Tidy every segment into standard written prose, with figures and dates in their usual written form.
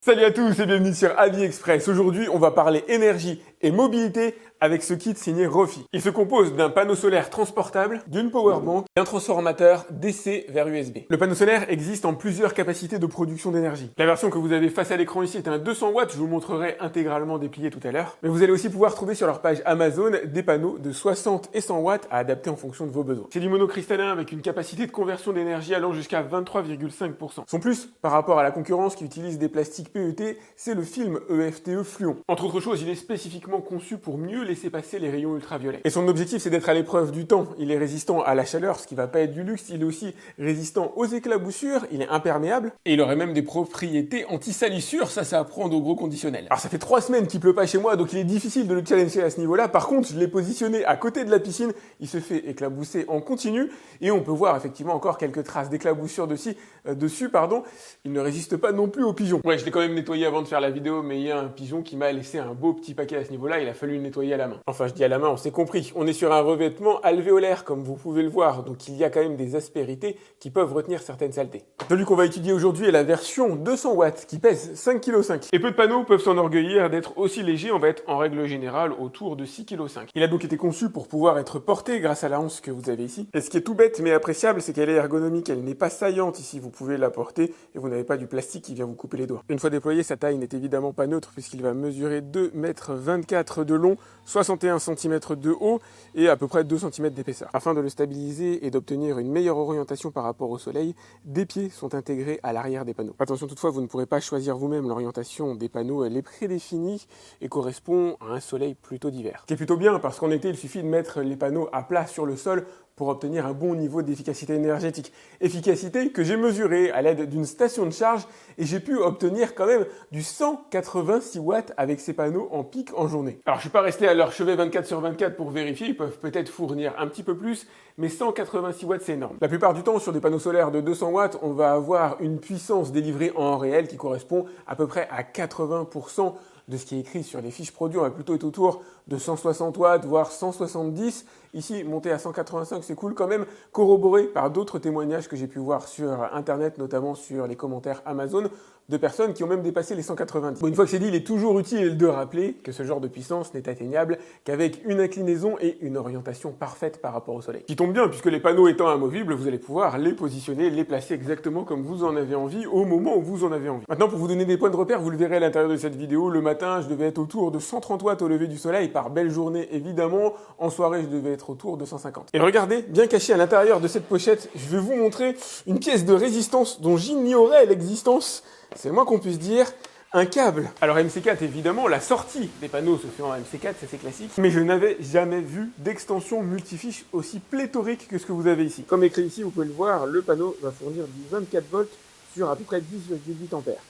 Salut à tous et bienvenue sur Avis Express. Aujourd'hui, on va parler énergie et mobilité avec ce kit signé Rofi. Il se compose d'un panneau solaire transportable, d'une powerbank et d'un transformateur DC vers USB. Le panneau solaire existe en plusieurs capacités de production d'énergie. La version que vous avez face à l'écran ici est un 200 watts, je vous le montrerai intégralement déplié tout à l'heure. Mais vous allez aussi pouvoir trouver sur leur page Amazon des panneaux de 60 et 100 watts à adapter en fonction de vos besoins. C'est du monocristallin avec une capacité de conversion d'énergie allant jusqu'à 23,5%. Son plus, par rapport à la concurrence qui utilise des plastiques PET, c'est le film EFTE Fluon. Entre autres choses, il est spécifiquement conçu pour mieux laisser passer les rayons ultraviolets. Et son objectif, c'est d'être à l'épreuve du temps. Il est résistant à la chaleur, ce qui va pas être du luxe. Il est aussi résistant aux éclaboussures, il est imperméable. Et il aurait même des propriétés anti-salissure, ça à prendre au gros conditionnel. Alors ça fait 3 semaines qu'il pleut pas chez moi, donc il est difficile de le challenger à ce niveau-là. Par contre, je l'ai positionné à côté de la piscine. Il se fait éclabousser en continu. Et on peut voir effectivement encore quelques traces d'éclaboussure dessus. Il ne résiste pas non plus aux pigeons. Ouais, je l'ai quand même nettoyé avant de faire la vidéo, mais il y a un pigeon qui m'a laissé un beau petit paquet à ce niveau-là. Il a fallu le nettoyer à la main. Enfin, je dis à la main, on s'est compris. On est sur un revêtement alvéolaire, comme vous pouvez le voir. Donc, il y a quand même des aspérités qui peuvent retenir certaines saletés. Celui qu'on va étudier aujourd'hui est la version 200 watts, qui pèse 5,5 kg. Et peu de panneaux peuvent s'enorgueillir d'être aussi légers. On va être en règle générale autour de 6,5 kg. Il a donc été conçu pour pouvoir être porté grâce à la hanse que vous avez ici. Et ce qui est tout bête, mais appréciable, c'est qu'elle est ergonomique. Elle n'est pas saillante ici. Vous pouvez la porter et vous n'avez pas du plastique qui vient vous couper les doigts. Une fois déployé, sa taille n'est évidemment pas neutre puisqu'il va mesurer 2,24 m de long, 61 cm de haut et à peu près 2 cm d'épaisseur. Afin de le stabiliser et d'obtenir une meilleure orientation par rapport au soleil, des pieds sont intégrés à l'arrière des panneaux. Attention toutefois, vous ne pourrez pas choisir vous-même l'orientation des panneaux, elle est prédéfinie et correspond à un soleil plutôt d'hiver. Ce qui est plutôt bien parce qu'en été, il suffit de mettre les panneaux à plat sur le sol pour obtenir un bon niveau d'efficacité énergétique. Efficacité que j'ai mesurée à l'aide d'une station de charge et j'ai pu obtenir quand même du 186 watts avec ces panneaux en pic en journée. Alors je suis pas resté à leur chevet 24/24 pour vérifier, ils peuvent peut-être fournir un petit peu plus, mais 186 watts c'est énorme. La plupart du temps sur des panneaux solaires de 200 watts, on va avoir une puissance délivrée en réel qui correspond à peu près à 80% de ce qui est écrit sur les fiches produits. On va plutôt être autour de 160 watts, voire 170. Ici, monter à 185, c'est cool quand même, corroboré par d'autres témoignages que j'ai pu voir sur Internet, notamment sur les commentaires Amazon, de personnes qui ont même dépassé les 190. Bon, une fois que c'est dit, il est toujours utile de rappeler que ce genre de puissance n'est atteignable qu'avec une inclinaison et une orientation parfaite par rapport au soleil. Qui tombe bien, puisque les panneaux étant amovibles, vous allez pouvoir les positionner, les placer exactement comme vous en avez envie, au moment où vous en avez envie. Maintenant, pour vous donner des points de repère, vous le verrez à l'intérieur de cette vidéo, le matin, je devais être autour de 130 watts au lever du soleil, par belle journée évidemment. En soirée, je devais être autour de 150. Et regardez, bien caché à l'intérieur de cette pochette, je vais vous montrer une pièce de résistance dont j'ignorais l'existence. C'est le moins qu'on puisse dire, un câble. Alors MC4 évidemment, la sortie des panneaux se fait en MC4, ça c'est classique, mais je n'avais jamais vu d'extension multifiche aussi pléthorique que ce que vous avez ici. Comme écrit ici, vous pouvez le voir, le panneau va fournir du 24 volts sur à peu près 10,8 ampères.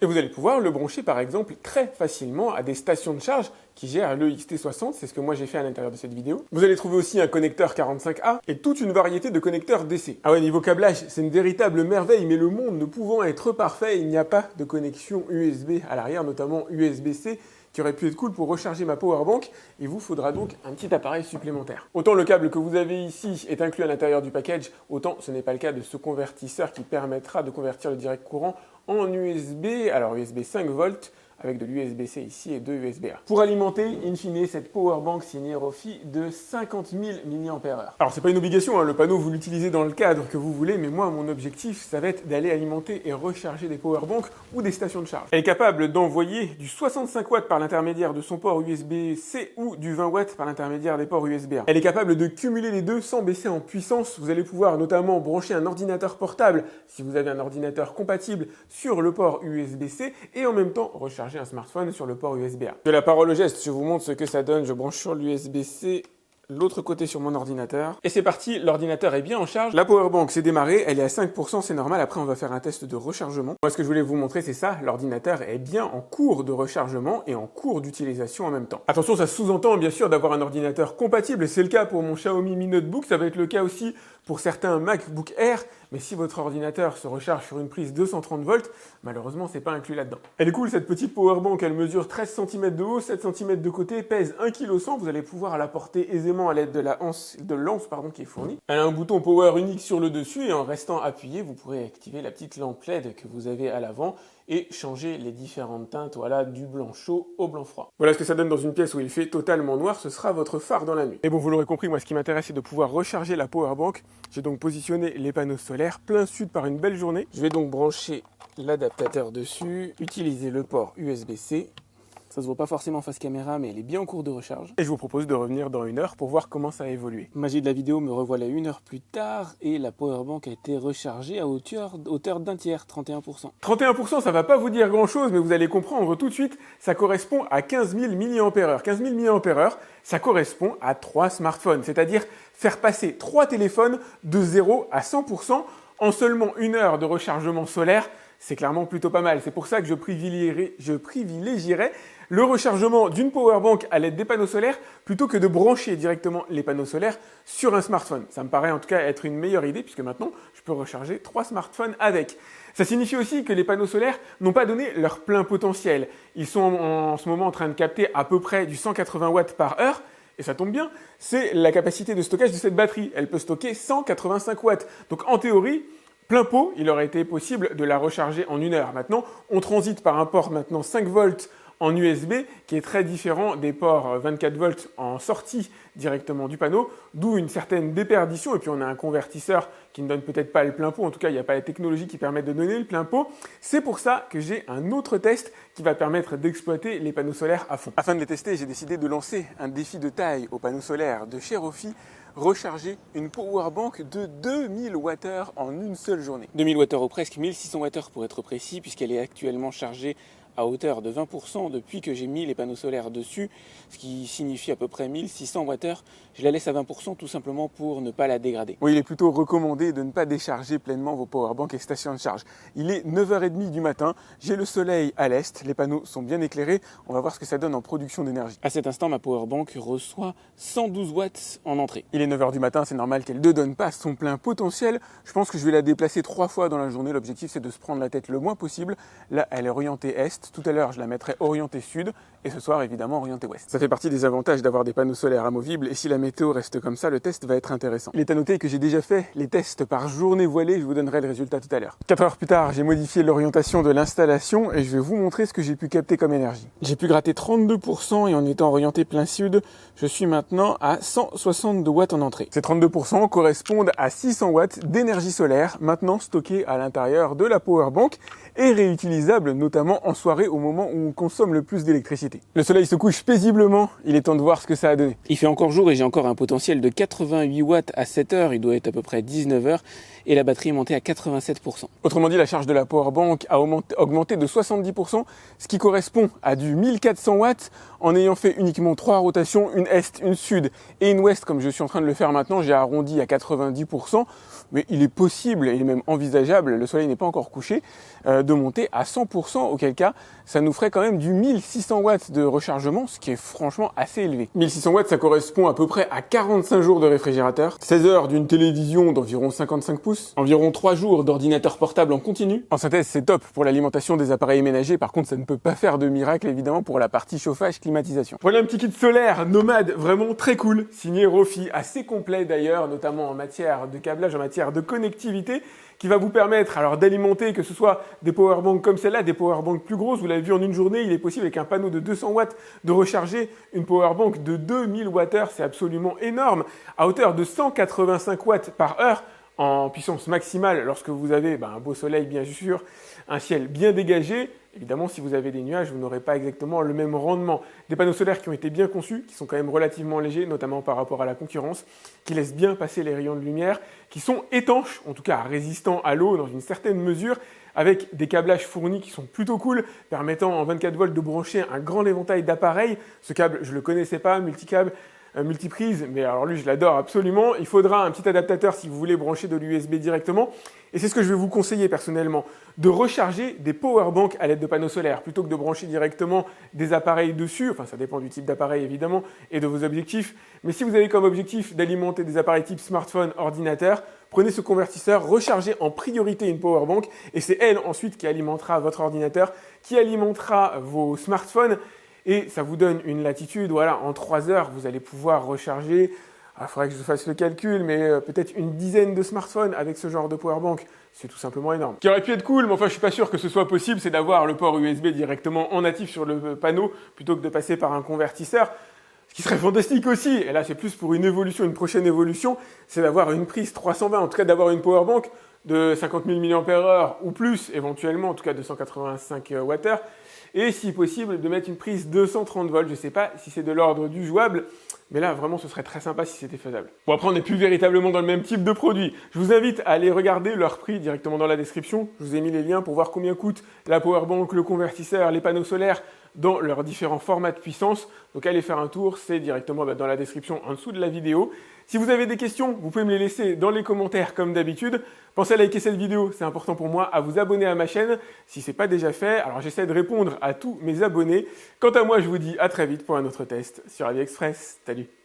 Et vous allez pouvoir le brancher par exemple très facilement à des stations de charge qui gèrent le XT60, c'est ce que moi j'ai fait à l'intérieur de cette vidéo. Vous allez trouver aussi un connecteur 45A et toute une variété de connecteurs DC. Ah ouais, niveau câblage, c'est une véritable merveille, mais le monde ne pouvant être parfait, il n'y a pas de connexion USB à l'arrière, notamment USB-C, qui aurait pu être cool pour recharger ma powerbank, il vous faudra donc un petit appareil supplémentaire. Autant le câble que vous avez ici est inclus à l'intérieur du package, autant ce n'est pas le cas de ce convertisseur qui permettra de convertir le direct courant en USB, alors USB 5 volts, avec de l'USB-C ici et de USB-A. Pour alimenter, in fine, cette powerbank signée Rofi de 50 000 mAh. Alors c'est pas une obligation, hein, le panneau vous l'utilisez dans le cadre que vous voulez, mais moi mon objectif ça va être d'aller alimenter et recharger des powerbanks ou des stations de charge. Elle est capable d'envoyer du 65 watts par l'intermédiaire de son port USB-C ou du 20 watts par l'intermédiaire des ports USB-A. Elle est capable de cumuler les deux sans baisser en puissance. Vous allez pouvoir notamment brancher un ordinateur portable si vous avez un ordinateur compatible sur le port USB-C et en même temps recharger un smartphone sur le port USB-A. De la parole au geste, je vous montre ce que ça donne. Je branche sur l'USB-C, l'autre côté sur mon ordinateur. Et c'est parti, l'ordinateur est bien en charge. La powerbank s'est démarrée, elle est à 5%, c'est normal. Après, on va faire un test de rechargement. Moi, ce que je voulais vous montrer, c'est ça. L'ordinateur est bien en cours de rechargement et en cours d'utilisation en même temps. Attention, ça sous-entend bien sûr d'avoir un ordinateur compatible. C'est le cas pour mon Xiaomi Mi Notebook. Ça va être le cas aussi pour certains MacBook Air. Mais si votre ordinateur se recharge sur une prise 230 volts, malheureusement, c'est pas inclus là-dedans. Elle est cool, cette petite powerbank. Elle mesure 13 cm de haut, 7 cm de côté, pèse 1,1 kg. Vous allez pouvoir la porter aisément à l'aide de la lance qui est fournie. Elle a un bouton power unique sur le dessus et en restant appuyé, vous pourrez activer la petite lampe LED que vous avez à l'avant et changer les différentes teintes, voilà, du blanc chaud au blanc froid. Voilà ce que ça donne dans une pièce où il fait totalement noir, ce sera votre phare dans la nuit. Et bon, vous l'aurez compris, moi ce qui m'intéresse c'est de pouvoir recharger la powerbank. J'ai donc positionné les panneaux solaires plein sud par une belle journée. Je vais donc brancher l'adaptateur dessus, utiliser le port USB-C. Ça se voit pas forcément face caméra, mais elle est bien en cours de recharge. Et je vous propose de revenir dans 1 heure pour voir comment ça a évolué. Magie de la vidéo, me revoilà 1 heure plus tard et la powerbank a été rechargée à hauteur d'un tiers, 31%. 31%, ça va pas vous dire grand chose, mais vous allez comprendre tout de suite, ça correspond à 15 000 mAh. 15 000 mAh, ça correspond à 3 smartphones, c'est-à-dire faire passer 3 téléphones de 0 à 100% en seulement 1 heure de rechargement solaire. C'est clairement plutôt pas mal. C'est pour ça que je privilégierais le rechargement d'une powerbank à l'aide des panneaux solaires plutôt que de brancher directement les panneaux solaires sur un smartphone. Ça me paraît en tout cas être une meilleure idée puisque maintenant je peux recharger 3 smartphones avec. Ça signifie aussi que les panneaux solaires n'ont pas donné leur plein potentiel. Ils sont en ce moment en train de capter à peu près du 180 watts par heure. Et ça tombe bien, c'est la capacité de stockage de cette batterie. Elle peut stocker 185 watts. Donc en théorie, plein pot, il aurait été possible de la recharger en 1 heure. Maintenant, on transite par un port maintenant 5 volts en USB qui est très différent des ports 24 volts en sortie directement du panneau, d'où une certaine déperdition. Et puis on a un convertisseur qui ne donne peut-être pas le plein pot, en tout cas il n'y a pas la technologie qui permet de donner le plein pot. C'est pour ça que j'ai un autre test qui va permettre d'exploiter les panneaux solaires à fond. Afin de les tester, j'ai décidé de lancer un défi de taille aux panneaux solaires de chez Rofi, recharger une powerbank de 2000 Wh en une seule journée. 2000 Wh ou presque 1600 Wh pour être précis, puisqu'elle est actuellement chargée à hauteur de 20% depuis que j'ai mis les panneaux solaires dessus, ce qui signifie à peu près 1600 Wh. Je la laisse à 20% tout simplement pour ne pas la dégrader. Oui, il est plutôt recommandé de ne pas décharger pleinement vos powerbanks et stations de charge. Il est 9h30 du matin, j'ai le soleil à l'est, les panneaux sont bien éclairés, on va voir ce que ça donne en production d'énergie. À cet instant, ma powerbank reçoit 112 watts en entrée. Il est 9h du matin, c'est normal qu'elle ne donne pas son plein potentiel. Je pense que je vais la déplacer 3 fois dans la journée. L'objectif, c'est de se prendre la tête le moins possible. Là, elle est orientée est. Tout à l'heure, je la mettrai orientée sud et ce soir, évidemment, orientée ouest. Ça fait partie des avantages d'avoir des panneaux solaires amovibles et si la météo reste comme ça, le test va être intéressant. Il est à noter que j'ai déjà fait les tests par journée voilée, je vous donnerai le résultat tout à l'heure. 4 heures plus tard, j'ai modifié l'orientation de l'installation et je vais vous montrer ce que j'ai pu capter comme énergie. J'ai pu gratter 32% et en étant orienté plein sud, je suis maintenant à 162 watts en entrée. Ces 32% correspondent à 600 watts d'énergie solaire maintenant stockée à l'intérieur de la powerbank et réutilisable notamment en soirée au moment où on consomme le plus d'électricité. Le soleil se couche paisiblement, il est temps de voir ce que ça a donné. Il fait encore jour et j'ai encore un potentiel de 88 watts à 7 heures, il doit être à peu près 19 heures et la batterie est montée à 87%. Autrement dit, la charge de la powerbank a augmenté de 70%, ce qui correspond à du 1400 watts en ayant fait uniquement 3 rotations, une est, une sud et une ouest comme je suis en train de le faire maintenant. J'ai arrondi à 90%, mais il est possible et même envisageable, le soleil n'est pas encore couché, de monter à 100%, auquel cas ça nous ferait quand même du 1600 watts de rechargement, ce qui est franchement assez élevé. 1600 watts, ça correspond à peu près à 45 jours de réfrigérateur, 16 heures d'une télévision d'environ 55 pouces, environ 3 jours d'ordinateur portable en continu. En synthèse, c'est top pour l'alimentation des appareils ménagers, par contre ça ne peut pas faire de miracle évidemment pour la partie chauffage, climatisation. Voilà un petit kit solaire nomade vraiment très cool, signé Rofi, assez complet d'ailleurs, notamment en matière de câblage, en matière de connectivité, qui va vous permettre alors d'alimenter que ce soit des powerbanks comme celle-là, des powerbanks plus grosses. Vous l'avez vu en une journée, il est possible avec un panneau de 200 watts de recharger une powerbank de 2000 Wh. C'est absolument énorme, à hauteur de 185 watts par heure en puissance maximale lorsque vous avez un beau soleil bien sûr, un ciel bien dégagé. Évidemment, si vous avez des nuages, vous n'aurez pas exactement le même rendement. Des panneaux solaires qui ont été bien conçus, qui sont quand même relativement légers, notamment par rapport à la concurrence, qui laissent bien passer les rayons de lumière, qui sont étanches, en tout cas résistants à l'eau dans une certaine mesure, avec des câblages fournis qui sont plutôt cool, permettant en 24 volts de brancher un grand éventail d'appareils. Ce câble, je ne le connaissais pas, multicâble, multiprise, mais alors lui je l'adore absolument. Il faudra un petit adaptateur si vous voulez brancher de l'USB directement. Et c'est ce que je vais vous conseiller personnellement, de recharger des powerbanks à l'aide de panneaux solaires plutôt que de brancher directement des appareils dessus. Enfin, ça dépend du type d'appareil évidemment et de vos objectifs. Mais si vous avez comme objectif d'alimenter des appareils type smartphone, ordinateur, prenez ce convertisseur, rechargez en priorité une powerbank et c'est elle ensuite qui alimentera votre ordinateur, qui alimentera vos smartphones et ça vous donne une latitude. Voilà, en 3 heures, vous allez pouvoir recharger il faudrait que je fasse le calcul, mais peut-être une dizaine de smartphones avec ce genre de powerbank, c'est tout simplement énorme. Ce qui aurait pu être cool, mais enfin je suis pas sûr que ce soit possible, c'est d'avoir le port USB directement en natif sur le panneau, plutôt que de passer par un convertisseur. Ce qui serait fantastique aussi, et là c'est plus pour une évolution, une prochaine évolution, c'est d'avoir une prise 320, en tout cas d'avoir une powerbank de 50 000 mAh ou plus, éventuellement, en tout cas 285 Wh, et si possible de mettre une prise 230 volts. Je ne sais pas si c'est de l'ordre du jouable, mais là vraiment ce serait très sympa si c'était faisable. Bon, après on n'est plus véritablement dans le même type de produit. Je vous invite à aller regarder leur prix directement dans la description. Je vous ai mis les liens pour voir combien coûte la powerbank, le convertisseur, les panneaux solaires dans leurs différents formats de puissance. Donc allez faire un tour, c'est directement dans la description en dessous de la vidéo. Si vous avez des questions, vous pouvez me les laisser dans les commentaires comme d'habitude. Pensez à liker cette vidéo, c'est important pour moi, à vous abonner à ma chaîne si ce n'est pas déjà fait. Alors j'essaie de répondre à tous mes abonnés. Quant à moi, je vous dis à très vite pour un autre test sur AliExpress. Salut!